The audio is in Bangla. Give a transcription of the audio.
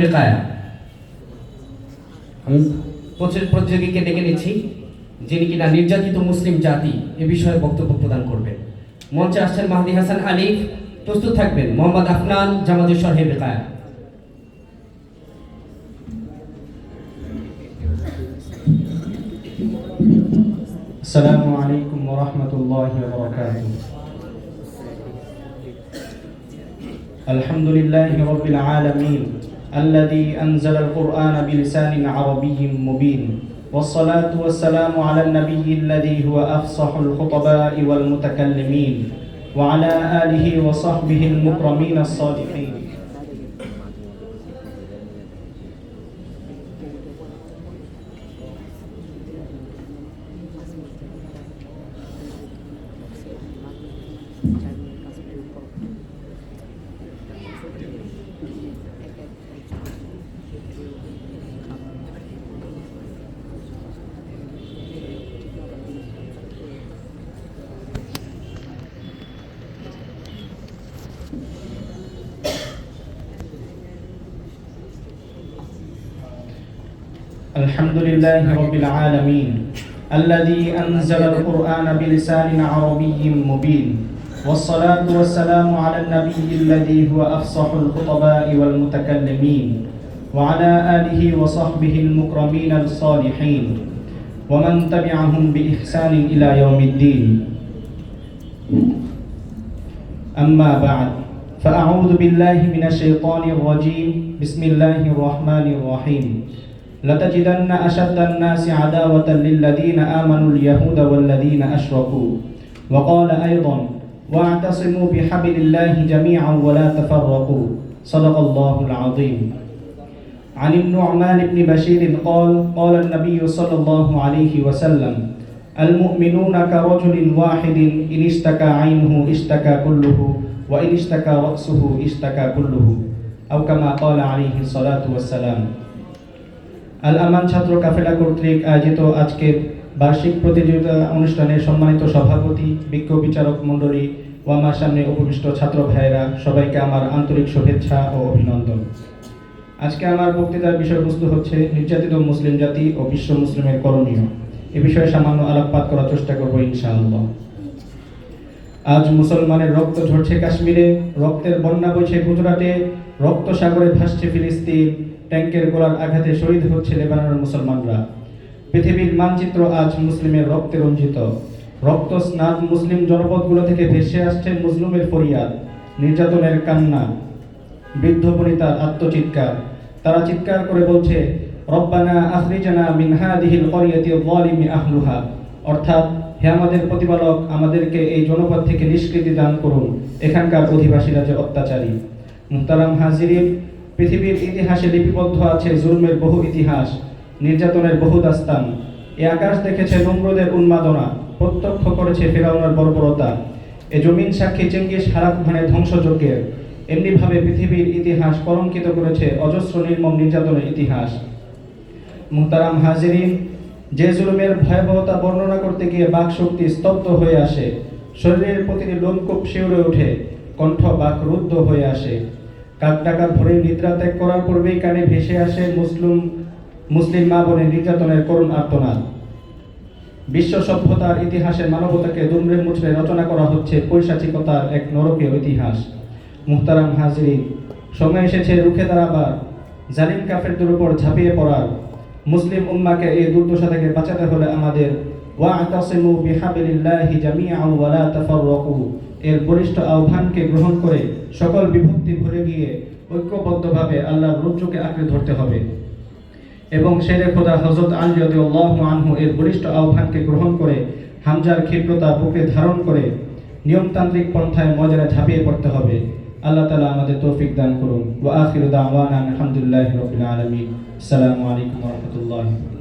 বেকায়া আমি প্রতিযোগীকে ডেকে নিচ্ছি, যিনি কিনা নির্যাতিত মুসলিম জাতি এ বিষয়ে বক্তব্য প্রদান করবেন। মঞ্চে আসছেন মাহদি হাসান আলিফ, প্রস্তুত থাকবেন মোহাম্মদ আফনান জামাতুল হে বেকায়া। আসসালামু আলাইকুম ওয়া রাহমাতুল্লাহি ওয়া বারাকাতুহু। আলহামদুলিল্লাহি রাব্বিল আলামিন الذي أنزل القرآن بلسان عربي مبين والصلاة والسلام على النبي الذي هو أفصح الخطباء والمتكلمين وعلى آله وصحبه المكرمين الصادقين. الحمد لله رب العالمين الذي أنزل القرآن بلسان عربي مبين والصلاة والسلام على النبي الذي هو أفصح الخطباء والمتكلمين وعلى آله وصحبه المكرمين الصالحين ومن تبعهم بإحسان إلى يوم الدين. أما بعد فأعوذ بالله من الشيطان الرجيم. بسم الله الرحمن الرحيم. لتجدن أشد الناس عداوة للذين آمنوا اليهود والذين أشركوا. وقال أيضا واعتصموا بحبل الله جميعا ولا تفرقوا. صدق الله العظيم. عن النعمان بن بشير قال قال النبي صلى الله عليه وسلم المؤمنون كرجل واحد إن اشتكى عينه اشتكى كله وإن اشتكى رأسه اشتكى كله أو كما قال عليه الصلاة والسلام. আল আমান ছাত্র কাফেলা কর্তৃক আয়োজিত আজকের বার্ষিক প্রতিযোগিতা অনুষ্ঠানের সম্মানিত সভাপতি, বিজ্ঞ বিচারক মণ্ডলী ও আমার সামনে উপবিষ্ট ছাত্র ভাইয়েরা, সবাইকে আমার আন্তরিক শুভেচ্ছা ও অভিনন্দন। আজকে আমার বক্তৃতার বিষয়বস্তু হচ্ছে নির্যাতিত মুসলিম জাতি ও বিশ্ব মুসলিমের করণীয়। এ বিষয়ে সামান্য আলোকপাত করার চেষ্টা করব ইনশাআল্লাহ। আজ মুসলমানের রক্ত ঝরছে কাশ্মীরে, রক্তের বন্যা বইছে গুজরাটে, রক্ত সাগরে ভাসছে ফিলিস্তিন, ট্যাঙ্কের গোলার আঘাতে শহীদ হচ্ছে লেবাননের মুসলমানরা। পৃথিবীর মানচিত্র আজ মুসলিমের রক্তে রঞ্জিত। রক্ত স্নাত মুসলিম জনপদগুলো থেকে ভেসে আসছে মুজলুমের ফরিয়াদ, নির্যাতনের কান্না, বৃদ্ধ বনিতার আত্মচিৎকার। তারা চিৎকার করে বলছে রব্বানা আখরিজানা মিন হাদিহিল ক্বরিয়াতি যালিমি আহলুহা, অর্থাৎ হে আমাদের প্রতিপালক, আমাদেরকে এই জনপদ থেকে নিষ্কৃতি দান করুন, এখানকার অধিবাসীরা যে অত্যাচারী। মুহতারাম হাজিরিন, পৃথিবীর ইতিহাসে লিপিবদ্ধ আছে জুলমের বহু ইতিহাস, নির্যাতনের বহু দাস্তান। এ আকাশ দেখেছে নমরুদের উন্মাদনা, প্রত্যক্ষ করেছে ফিরআউনের বর্বরতা। এ জমিন সাক্ষী চেঙ্গিস হারাকভানের ধ্বংসযজ্ঞের। এমনিভাবে পৃথিবীর ইতিহাস কলঙ্কিত করেছে অজস্র নির্মম নির্যাতনের ইতিহাস। মুহতারাম হাজিরিন, যে জুলুমের ভয়াবহতা বর্ণনা করতে গিয়ে বাকশক্তি স্তব্ধ হয়ে আসে, শরীরের প্রতিটি লোমকূপ শিউরে ওঠে, কণ্ঠ বাকরুদ্ধ হয়ে আসে। কাক ডাকাত ভরে নিদ্রা ত্যাগ করার পূর্বেই কানে ভেসে আসে মুসলিম মা বোনের নির্যাতনের করুণ আর্তনাদ। বিশ্ব সভ্যতার ইতিহাসে মানবতাকে দুমড়ে মুচড়ে রচনা করা হচ্ছে পৈশাচিকতার এক নরকীয় ইতিহাস। মুহতারাম হাজিরিন, সময় এসেছে রুখে দাঁড়াবার, জালিম কাফেরদের উপর ঝাঁপিয়ে পড়ার। মুসলিম উম্মাকে এই দুর্দশা থেকে বাঁচাতে হলে আমাদের ওয়া'তাসিমু বিহাবিলিল্লাহি জামিআন ওয়া লা তাফাররাকু এর বলিষ্ঠ আহ্বানকে গ্রহণ করে সকল বিভক্তি ভুলে গিয়ে ঐক্যবদ্ধভাবে আল্লাহর রজ্জুকে আঁকড়ে ধরতে হবে। এবং শেরে খোদা হযরত আলী রাদিয়াল্লাহু আনহু এর বলিষ্ঠ আহ্বানকে গ্রহণ করে হামজার ক্ষিপ্রতা বুকে ধারণ করে নিয়মতান্ত্রিক পন্থায় ময়দানে ঝাঁপিয়ে পড়তে হবে। আল্লাহ তাআলা আমাদের তৌফিক দান করুন। ওয়া আখিরু দাওয়ানা আলহামদুলিল্লাহি রাব্বিল আলামিন। আসসালামু আলাইকুম ওয়া রাহমাতুল্লাহি।